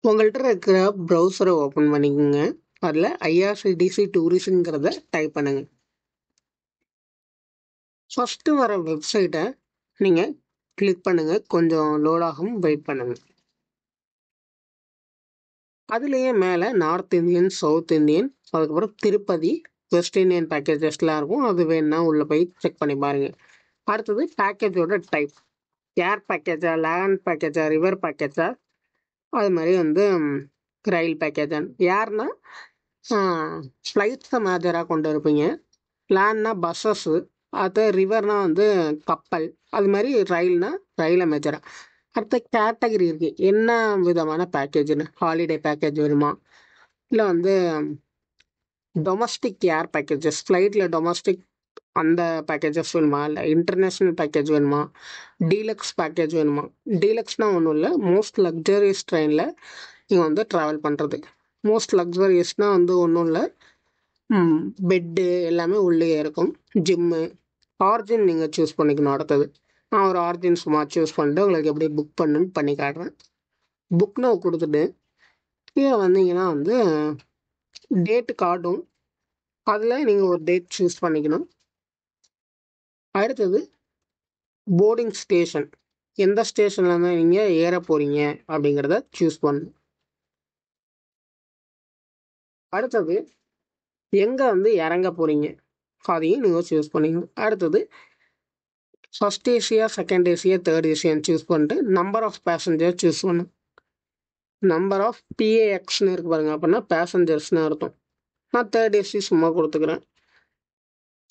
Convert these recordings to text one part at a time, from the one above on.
உங்கள்கிட்ட இருக்கிற ப்ரௌசரை ஓப்பன் பண்ணிக்கோங்க. அதில் ஐஆர்சிடிசி டூரிஸ்ட்ங்கிறத டைப் பண்ணுங்க. ஃபஸ்ட்டு வர வெப்சைட்டை நீங்கள் கிளிக் பண்ணுங்கள். கொஞ்சம் லோடாகும், வெயிட் பண்ணுங்கள். அதுலேயே மேலே நார்த் இந்தியன், சவுத் இந்தியன், அதுக்கப்புறம் திருப்பதி, வெஸ்ட் இந்தியன் பேக்கேஜஸ்லாம் இருக்கும். அது வேணுன்னா உள்ளே போய் செக் பண்ணி பாருங்கள். அடுத்தது பேக்கேஜோட டைப், ஏர் பேக்கேஜா, லேண்ட் பேக்கேஜா, ரிவர் பேக்கேஜா, அது மாதிரி ரயில் பேக்கேஜா. ஏர்னா ஃப்ளைட்ஸை மேஜராக கொண்டு இருப்பீங்க, லேண்ட்னா பஸ்ஸஸ்ஸு, அது ரிவர்னால் கப்பல், அது மாதிரி ரயில்னா ரயிலை மேஜராக. அடுத்த கேட்டகரி இருக்குது, என்ன விதமான பேக்கேஜ்னு. ஹாலிடே பேக்கேஜ் வருமா, இல்லை டொமஸ்டிக் ஏர் பேக்கேஜஸ், ஃப்ளைட்டில் டொமஸ்டிக் அந்த பேக்கேஜஸ் வேணுமா, இல்லை இன்டர்நேஷ்னல் பேக்கேஜ் வேணுமா, டீலக்ஸ் பேக்கேஜ் வேணுமா. டீலக்ஸ்னால் ஒன்றும் இல்லை, மோஸ்ட் லக்ஸரியஸ் ட்ரெயினில் நீங்கள் ட்ராவல் பண்ணுறது. மோஸ்ட் லக்ஸரியஸ்னால் ஒன்றும் இல்லை, பெட்டு எல்லாமே உள்ளே இருக்கும், ஜிம்மு. ஆர்ஜின் நீங்கள் சூஸ் பண்ணிக்கணும். அடுத்தது நான் ஒரு ஆர்ஜின் சும்மா சூஸ் பண்ணிட்டு உங்களுக்கு எப்படி புக் பண்ணுன்னு பண்ணி காட்டுறேன். புக் நவ் கொடுத்துட்டு கீழே வந்தீங்கன்னா டேட்டு காட்டும். அதில் நீங்கள் ஒரு டேட் சூஸ் பண்ணிக்கணும். அடுத்தது போர்டிங் ஸ்டேஷன், எந்த ஸ்டேஷனில் தான் நீங்கள் ஏற போகிறீங்க அப்படிங்கிறத சூஸ் பண்ணணும். அடுத்தது எங்கே இறங்க போகிறீங்க அதையும் நீங்கள் சூஸ் பண்ணிக்கணும். அடுத்தது first AC, second AC, third ஏசியான்னு சூஸ் பண்ணிட்டு நம்பர் ஆஃப் பேசஞ்சர் சூஸ் பண்ணணும். நம்பர் ஆஃப் பிஏஎக்ஸ்னு இருக்கு பாருங்கள், அப்படின்னா பேசஞ்சர்ஸ்னு அர்த்தம். நான் தேர்ட் ஏசி சும்மா கொடுத்துக்கிறேன்.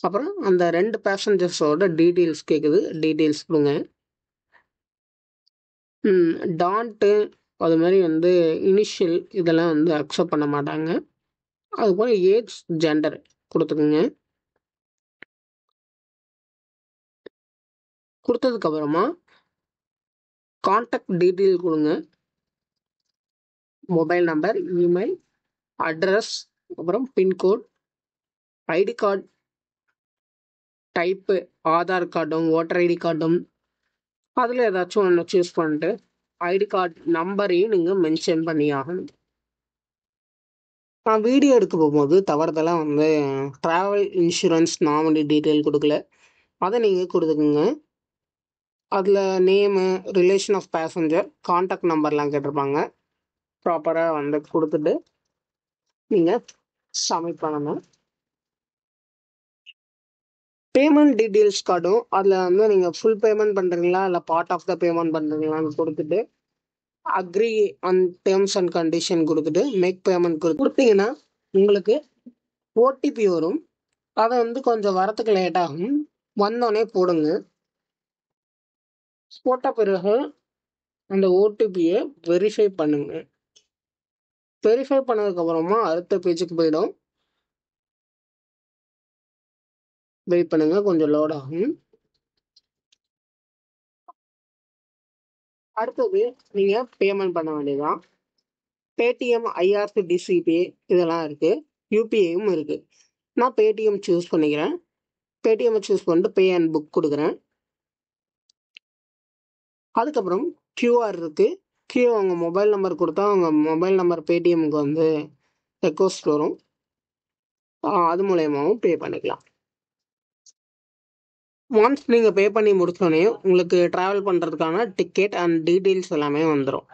அப்புறம் அந்த 2 பேசஞ்சர்ஸோட டீட்டெயில்ஸ் கேட்குது, டீட்டெயில்ஸ் கொடுங்க. டான்ட்டு அது மாதிரி இனிஷியல் இதெல்லாம் அக்செப்ட் பண்ண மாட்டாங்க. அதுபோல் ஏஜ், ஜெண்டர் கொடுத்துக்குங்க. கொடுத்ததுக்கப்புறமா கான்டாக்ட் டீட்டெயில் கொடுங்க. மொபைல் நம்பர், இமெயில், அட்ரஸ், அப்புறம் pincode, ID card type, Aadhaar கார்டும் ஓட்டர் ஐடி கார்டும், அதில் ஏதாச்சும் ஒன்று சூஸ் பண்ணிட்டு ஐடி கார்டு நம்பரையும் நீங்கள் மென்ஷன் பண்ணி ஆகணும். நான் வீடியோ எடுக்க போகும்போது தவறுதெல்லாம் ட்ராவல் இன்சூரன்ஸ் நாமினி டீட்டெயில் கொடுக்கல, அதை நீங்கள் கொடுத்துக்குங்க. அதில் name, relation of passenger, contact நம்பர்லாம் கேட்டிருப்பாங்க. ப்ராப்பராக கொடுத்துட்டு நீங்கள் சப்மிட் பண்ணணும். பேமெண்ட் டீட்டெயில்ஸ் காட்டும். அதில் நீங்கள் ஃபுல் பேமெண்ட் பண்ணுறீங்களா இல்லை பார்ட் ஆஃப் த பேமெண்ட் பண்ணுறீங்களான்னு கொடுத்துட்டு agree and terms and condition கொடுத்துட்டு மேக் பேமெண்ட் கொடுத்தீங்கன்னா உங்களுக்கு ஓடிபி வரும். அதை கொஞ்சம் வரத்துக்கு லேட் ஆகும், வந்தோடனே போடுங்க. போட்ட பிறகு அந்த ஓடிபியை வெரிஃபை பண்ணுங்க. வெரிஃபை பண்ணதுக்கப்புறமா அடுத்த பேஜுக்கு போயிடும். வெயிட் பண்ணுங்க, கொஞ்சம் லோட் ஆகும். அடுத்தது நீங்கள் பேமெண்ட் பண்ண வேண்டியதுதான். பேடிஎம், ஐஆர்சிடிசி பே இதெல்லாம் இருக்குது, யூபிஐயும் இருக்குது. நான் பேடிஎம் சூஸ் பண்ணிக்கிறேன். பேடிஎம்மை சூஸ் பண்ணிட்டு பே அண்ட் புக் கொடுக்குறேன். அதுக்கப்புறம் கியூஆர் இருக்குது. அவங்க மொபைல் நம்பர் கொடுத்தா அவங்க மொபைல் நம்பர் பேடிஎம்முக்கு ரெக்வஸ்ட் வரும். அது மூலயமாவும் பே பண்ணிக்கலாம். ஒன்ஸ் நீங்கள் பே பண்ணி முடிச்சோடனே உங்களுக்கு ட்ராவல் பண்ணுறதுக்கான டிக்கெட் அண்ட் டீட்டெயில்ஸ் எல்லாமே வந்துடும்.